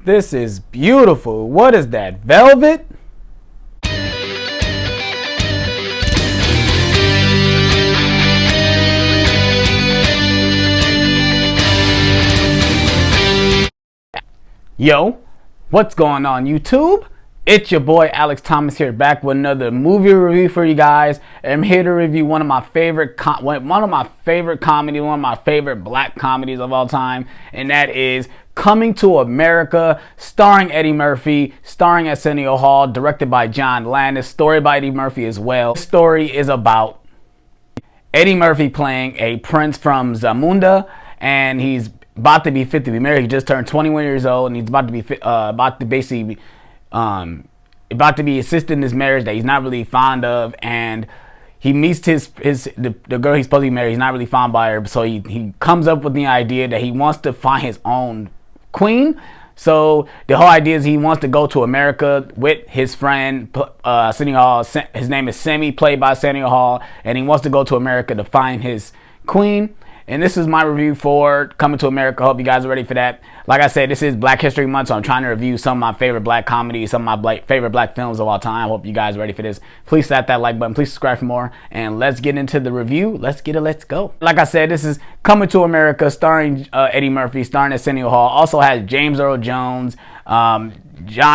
This is beautiful. What is that? Velvet? Yo, what's going on YouTube? It's your boy Alex Thomas here, back with another movie review for you guys. I'm here to review one of my favorite comedies, one of my favorite black comedies of all time, and that is Coming to America, starring Eddie Murphy, starring Arsenio Hall, directed by John Landis, story by Eddie Murphy as well. This story is about Eddie Murphy playing a prince from Zamunda, and he's about to be fit to be married. He just turned 21 years old, and he's about to be assisting this marriage that he's not really fond of. And he meets the girl he's supposed to be married. He's not really fond by her, so he comes up with the idea that he wants to find his own queen. So the whole idea is he wants to go to America with his friend Arsenio Hall. His name is Semi, played by Arsenio Hall, and he wants to go to America to find his queen. And this is my review for Coming to America. Hope you guys are ready for that. Like I said, this is Black History Month, so I'm trying to review some of my favorite black comedies, some of my favorite black films of all time. Hope you guys are ready for this. Please slap that like button. Please subscribe for more. And let's get into the review. Let's go. Like I said, this is Coming to America, starring Eddie Murphy, starring Arsenio Hall. Also has James Earl Jones, John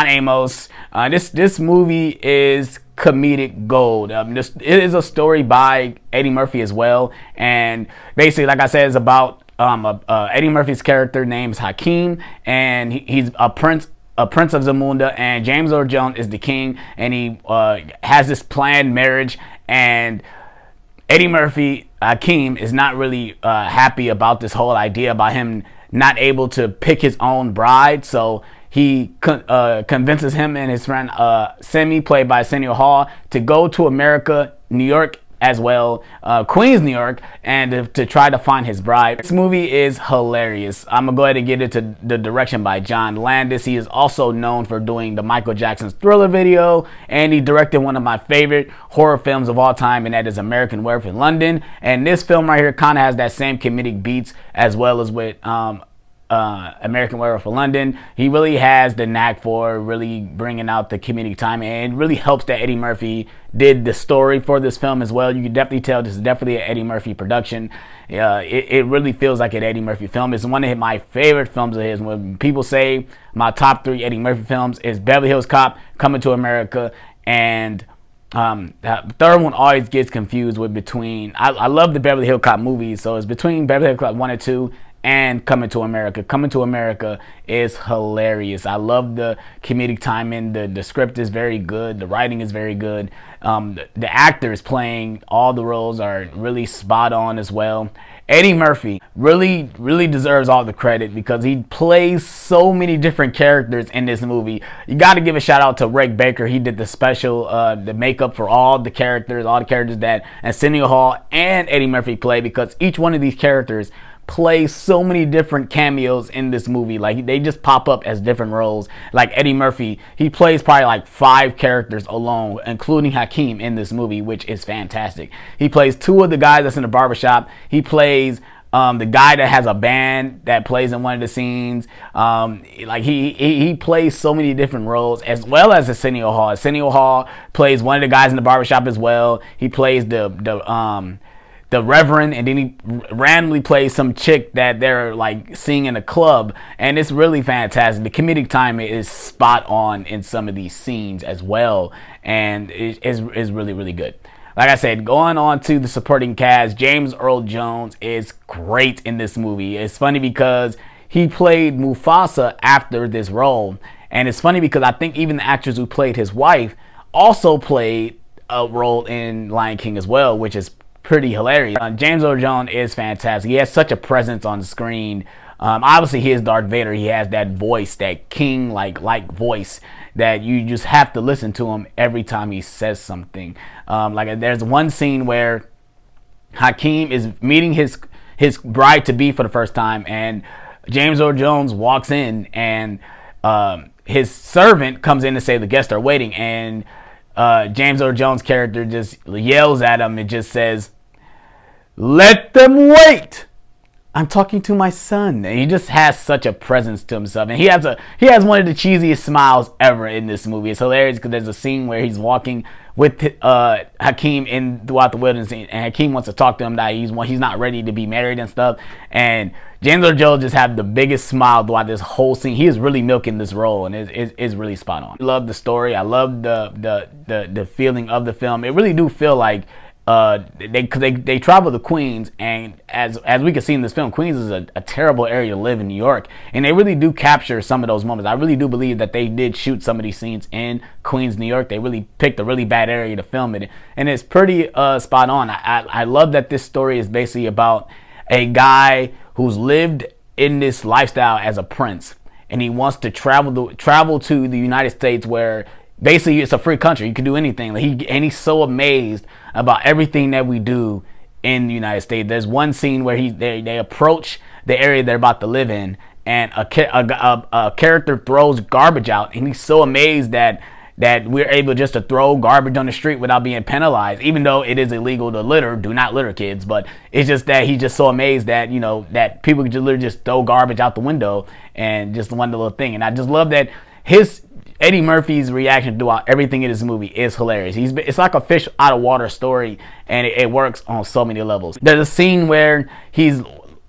Amos. This movie is comedic gold. It is a story by Eddie Murphy as well, and basically, like I said, it's about Eddie Murphy's character named Hakeem, and he's a prince of Zamunda, and James Earl Jones is the king, and he has this planned marriage, and Eddie Murphy, Hakeem, is not really happy about this whole idea about him not able to pick his own bride, so he convinces him and his friend Semi, played by Arsenio Hall, to go to America, New York as well, Queens, New York, and to try to find his bride. This movie is hilarious. I'm gonna go ahead and get into the direction by John Landis. He is also known for doing the Michael Jackson's Thriller video, and he directed one of my favorite horror films of all time, and that is American Werewolf in London. And this film right here kind of has that same comedic beats as well as with American Werewolf in London. He really has the knack for really bringing out the comedic time, and it really helps that Eddie Murphy did the story for this film as well. You can definitely tell this is definitely an Eddie Murphy production. It really feels like an Eddie Murphy film. It's one of my favorite films of his. When people say my top 3 Eddie Murphy films, is Beverly Hills Cop, Coming to America, and the third one always gets confused with between. I love the Beverly Hills Cop movies, so it's between Beverly Hills Cop 1 and 2 and Coming to America. Coming to America is hilarious. I love the comedic timing. The script is very good. The writing is very good. The actors playing all the roles are really spot on as well. Eddie Murphy really deserves all the credit because he plays so many different characters in this movie. You got to give a shout out to Rick Baker. He did the special, the makeup for all the characters that Arsenio Hall and Eddie Murphy play, because each one of these characters play so many different cameos in this movie. Like, they just pop up as different roles. Like Eddie Murphy, he plays probably like 5 characters alone, including Hakeem, in this movie, which is fantastic. He plays 2 of the guys that's in the barbershop. He plays the guy that has a band that plays in one of the scenes. Like he plays so many different roles, as well as Arsenio Hall. Arsenio Hall plays one of the guys in the barbershop as well. He plays the Reverend, and then he randomly plays some chick that they're like seeing in a club, and it's really fantastic. The comedic timing is spot on in some of these scenes as well, and it is really good. Like I said, going on to the supporting cast, James Earl Jones is great in this movie. It's funny because he played Mufasa after this role, and it's funny because I think even the actress who played his wife also played a role in Lion King as well, which is pretty hilarious. James Earl Jones is fantastic. He has such a presence on the screen. Obviously, he is Darth Vader. He has that voice, that king like voice, that you just have to listen to him every time he says something. Like, there's one scene where Hakeem is meeting his bride to be for the first time, and James Earl Jones walks in, and his servant comes in to say the guests are waiting, and James Earl Jones' character just yells at him and just says, "Let them wait." I'm talking to my son. And he just has such a presence to himself, and he has one of the cheesiest smiles ever in this movie. It's hilarious because there's a scene where he's walking with Hakeem in throughout the wilderness, and Hakeem wants to talk to him that he's not ready to be married and stuff. And James Earl Jones just had the biggest smile throughout this whole scene. He is really milking this role, and it's really spot on. I love the story. I love the feeling of the film. It really do feel like they travel to Queens, and as we can see in this film, Queens is a terrible area to live in New York, and they really do capture some of those moments. I really do believe that they did shoot some of these scenes in Queens, New York. They really picked a really bad area to film it, and it's pretty spot on. I love that this story is basically about a guy who's lived in this lifestyle as a prince, and he wants to travel to the United States, where basically it's a free country. You can do anything. He's so amazed about everything that we do in the United States. There's one scene where they approach the area they're about to live in, and a character throws garbage out, and he's so amazed that we're able just to throw garbage on the street without being penalized, even though it is illegal to litter. Do not litter, kids. But it's just that he's just so amazed that, that people can just literally just throw garbage out the window, and just one little thing. And I just love that Eddie Murphy's reaction throughout everything in this movie is hilarious. It's like a fish out of water story, and it works on so many levels. There's a scene where he's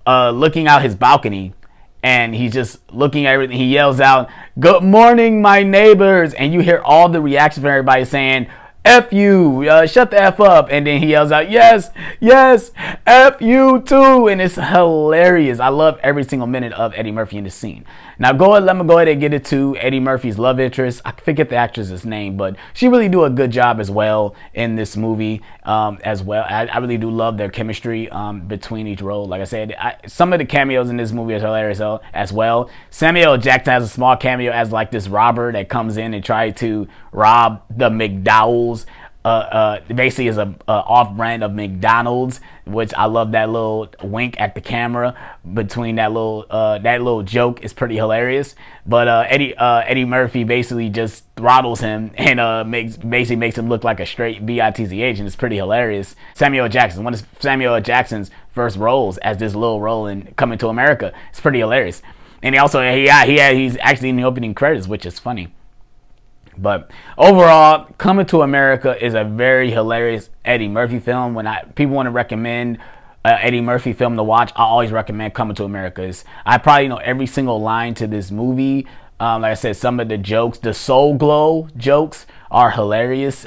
looking out his balcony, and he's just looking at everything. He yells out, "Good morning, my neighbors," and you hear all the reactions from everybody saying, "F you, shut the F up," and then he yells out, "Yes, yes, F you too," and it's hilarious. I love every single minute of Eddie Murphy in this scene. Now let me go ahead and get it to Eddie Murphy's love interest. I forget the actress's name, but she really do a good job as well in this movie as well. I really do love their chemistry between each role. Like I said, some of the cameos in this movie are hilarious as well. Samuel L. Jackson has a small cameo as like this robber that comes in and tries to rob the McDowell's. Basically is a off-brand of McDonald's, which I love that little wink at the camera between that little joke is pretty hilarious. But Eddie Murphy basically just throttles him and makes him look like a straight bitch, and it's pretty hilarious. Samuel L. Jackson, one of Samuel L. Jackson's first roles as this little role in Coming to America. It's pretty hilarious, and he's actually in the opening credits, which is funny. But overall, Coming to America is a very hilarious Eddie Murphy film. When people want to recommend Eddie Murphy film to watch, I always recommend Coming to America. I probably know every single line to this movie. Like I said, some of the jokes, the Soul Glow jokes, are hilarious.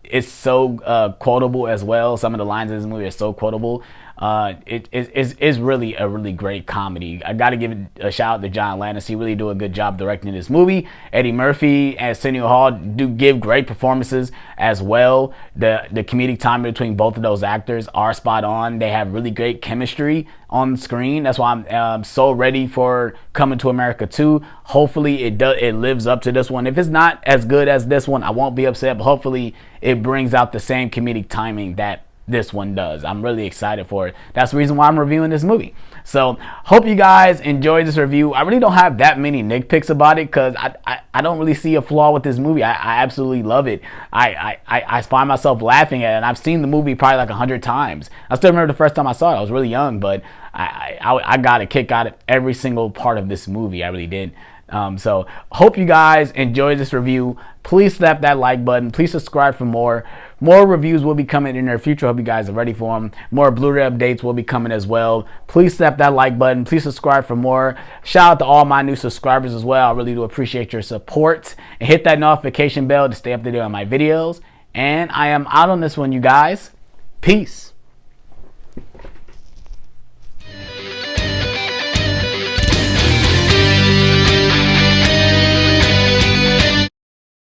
It's so quotable as well. Some of the lines in this movie are so quotable. It's really a really great comedy. I got to give a shout out to John Landis. He really do a good job directing this movie. Eddie Murphy and Arsenio Hall do give great performances as well. The comedic timing between both of those actors are spot on. They have really great chemistry on screen. That's why I'm so ready for Coming to America 2. Hopefully it lives up to this one. If it's not as good as this one, I won't be upset, but hopefully it brings out the same comedic timing that this one does. I'm really excited for it. That's the reason why I'm reviewing this movie. So hope you guys enjoyed this review. I really don't have that many nitpicks about it because I don't really see a flaw with this movie. I absolutely love it. I find myself laughing at it, and I've seen the movie probably like 100 times. I still remember the first time I saw it. I was really young, but I got a kick out of every single part of this movie. I really did. So hope you guys enjoyed this review. Please slap that like button. Please subscribe for more. More reviews will be coming in the future. Hope you guys are ready for them. More Blu-ray updates will be coming as well. Please slap that like button. Please subscribe for more. Shout out to all my new subscribers as well. I really do appreciate your support. And hit that notification bell to stay up to date on my videos. And I am out on this one, you guys. Peace.